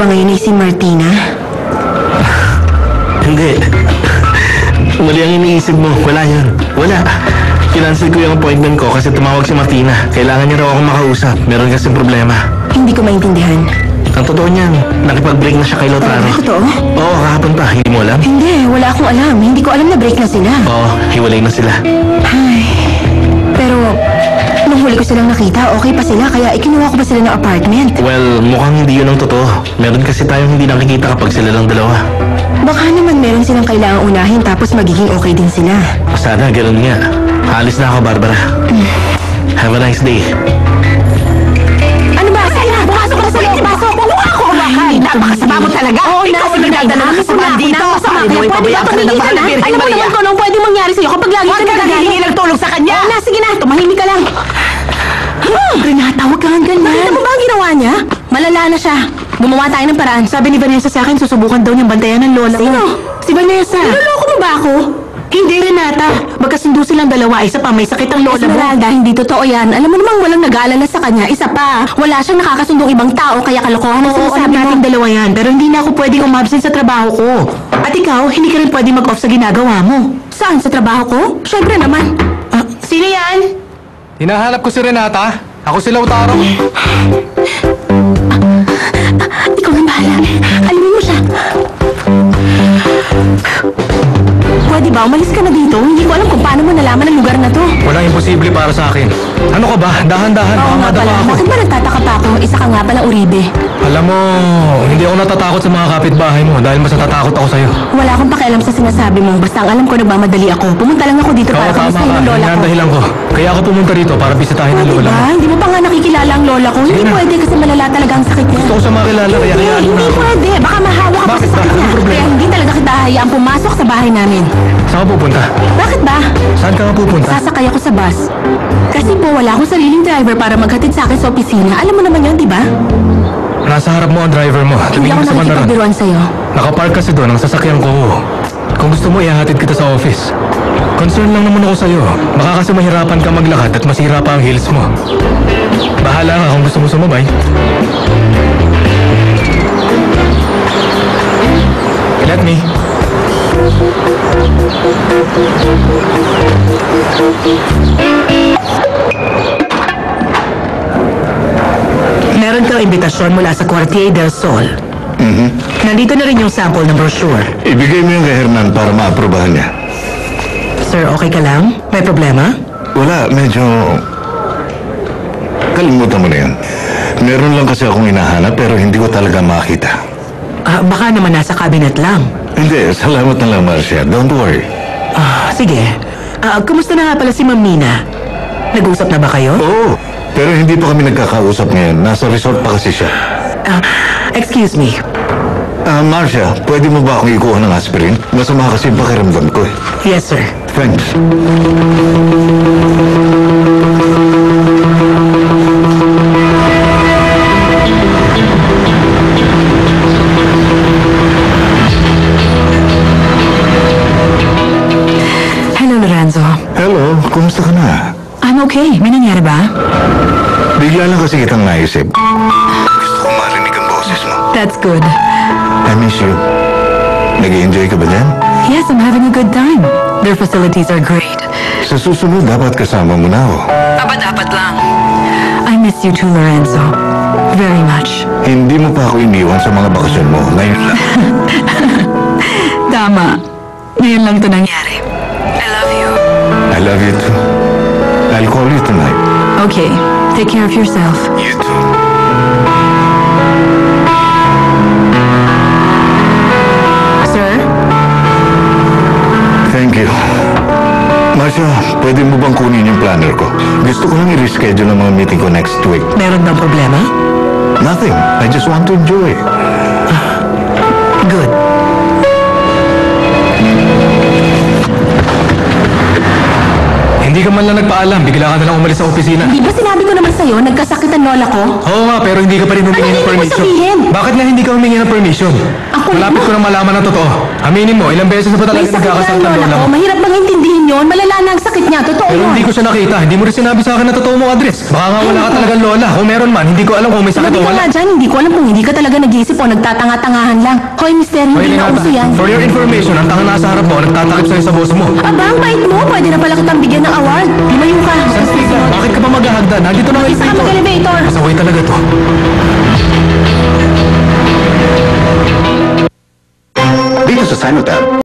ba ngayon ay si Martina? Hindi. Mali ang iniisip mo. Wala yan. Wala. Kinancel ko yung appointment ko kasi tumawag si Martina. Kailangan niya raw akong makausap. Meron kasing problema. Hindi ko maintindihan. Ang totoo niyan, nakipag-break na siya kay Lautaro. Totoo? Oo, kahapon pa. Hindi mo alam? Hindi, wala akong alam. Hindi ko alam na break na sila. Oo, hiwalay na sila. Ay, pero nung huli ko silang nakita, okay pa sila. Kaya ikinuha ko pa sila ng apartment. Well, mukhang hindi yun ang totoo. Meron kasi tayong hindi nakikita kapag sila lang dalawa. Baka naman meron silang kailangang unahin tapos magiging okay din sila. Sana, ganun nga. Alis na ako, Barbara. Have a nice day. Ano ba? Sige, bumasok ka na sa loob. Pasok, kumuha ako. Ay, napakasama mo talaga. Oo, Ikaw ang nagdadala ng kasamaan dito. Masama Ay, kaya mo pwede ba ipabayaan ka na ng tumigil ka mahal na? na Virgen Alam mo Maria. naman kung anong pwede mangyari sa'yo kapag lagi Huwag ka ka nagagalit. nanghihingi ng tulong sa kanya. Oo na, sige na. Tumahimik ka lang. Renata, huwag kang ganyan. Nakita mo ba ang ginawa niya? Malala na siya. Gumawa tayo ng paraan. Sabi ni Vanessa sa akin, susubukan daw niyang bantayan ng lola mo. Sino? Si Vanessa. Niloloko mo ba ako? Hindi, Renata. Magkasundo silang dalawa. Isa pa, may sakit ang lola mo. Esmeralda, hindi totoo yan. Alam mo namang walang nag-aalala sa kanya. Isa pa, wala siyang nakakasundong ibang tao, kaya kalokohan ang sinasabi mo. Natin dalawa yan, pero hindi na ako pwedeng umabsent sa trabaho ko. At ikaw, hindi ka rin pwedeng mag-off sa ginagawa mo. Saan? Sa trabaho ko? Siyempre naman. Sino yan? Hinahanap ko si Renata. Ako si Lautaro. Ikaw ang bahala. Alimin mo siya. Pwede ba? Umalis ka na dito. Hindi ko alam kung paano mo nalaman ang lugar na to. Walang imposible para sa akin. Ano ka ba? Dahan-dahan. Oo Baka nga madama pala. ako. Bakit ba nagtataka pa ako? Isa ka nga pala, Uribe. Alam mo, hindi ako natatakot sa mga kapitbahay mo dahil mas natatakot ako sa'yo. Wala akong pakialam sa sinasabi mo. Basta ang alam ko nagmamadali ako. Pumunta lang ako dito para Oo, tama kamustahin ka. ang lola Yan ko. ang dahilan ko. Kaya ako pumunta rito para bisitahin ang Pwede lola ba? mo. Hindi mo pa nga nakikilala ang lola ko. Hindi na. pwede kasi malala talaga ang sakit niya. Gusto ko siya makilala kaya Hindi, hayaan mo na hindi ako. pwede. Baka mahawa ka pa Bakit sa ba? sakit niya. Anong problema? Kaya hindi talaga kita hayaang pumasok sa bahay namin. Saan ka pupunta? Bakit ba? Saan ka nga pupunta? Sasakay ako sa bus. Kasi po wala akong sariling driver para maghatid sa akin sa opisina. Alam mo naman yun, di ba? Nasa harap mo ang driver mo. Hindi Tumingin ako sa bandaran. nakikipagbiruan sa'yo. Nakapark kasi doon ang sasakyan ko. Kung gusto mo, ihahatid kita sa office. Concern lang naman ako sa'yo. Baka kasi mahirapan ka maglakad at masira pa ang heels mo. Bahala ka kung gusto mo sumabay. Let me. Meron kang imbitasyon mula sa Quartier del Sol. Nandito na rin yung sample ng brochure. Ibigay mo yung kay Hernan para maaprobahan niya. Sir, okay ka lang? May problema? Wala, medyo... Kalimutan mo na yan. Meron lang kasi akong hinahanap pero hindi ko talaga makita. Baka naman nasa cabinet lang. Hindi, salamat na lang, Marcia. Don't worry. Sige. Kumusta na nga pala si Ma'am Nina? Nag-usap na ba kayo? Oo, pero hindi pa kami nagkakausap ngayon. Nasa resort pa kasi siya. Excuse me. Marcia, pwede mo ba akong ikuha ng aspirin? Masama kasi yung pakiramdam ko eh. Yes, sir. Thanks. Hello, Lorenzo. Hello, kumusta ka na? I'm okay. May nangyari ba? Bigla lang kasi kitang naisip. Gusto kong marinig ang boses mo. That's good. I miss you. Nag-i-enjoy ka ba dyan? Yes, I'm having a good time. Their facilities are great. Sa susunod, dapat kasama mo na ako. Dapat lang. I miss you too, Lorenzo. Very much. Hindi mo pa ako iniwan sa mga bakasyon mo. Ngayon lang. Tama. Ngayon lang ito nangyari. I love you. I love you too. I'll call you tonight. Okay. Take care of yourself. You too. Sir? Thank you. Marcia, pwede mo bang kunin yung planner ko? Gusto ko lang i-reschedule ang mga meeting ko next week. Meron bang problema? Nothing. I just want to enjoy. Good. Hindi ka man lang nagpaalam. Bigla ka na lang umalis sa opisina. Di ba sinabi ko naman sa'yo, nagkasakit ang lola ko? Oo nga, pero hindi ka pa rin humingi Ano ng ibig mo permission. sabihin? Bakit nga hindi ka humingi ng permission? Ako Malapit na. ko na malaman ang totoo. Aminin mo, ilang beses na ba May talaga sakit na nagkakasakit ang ang lola lola ko. mo? Mahirap bang intindihin yun? Malala na ang sakit niya. Totoo Pero yun. hindi ko siya nakita. Hindi mo rin sinabi sa akin na totoo mong address. Baka nga wala ka talagang lola. Kung meron man, hindi ko alam kung may sakit Sabi o ka wala. nga dyan, hindi ko alam kung hindi ka talaga nag-iisip o nagtatanga-tangahan lang. Hoy, mister, hindi Maylin na ata, uso yan. for your information, ang tanga nasa harap mo, nagtatakip sa'yo sa boss mo. Aba, ang bait mo. Pwede na pala kitang bigyan ng award. Lumayo ka. Bakit ka pa maghahagda? Nandito na ang Isa ka elevator. mag-elevator. Masaway talaga to. Dito sa Sinotab,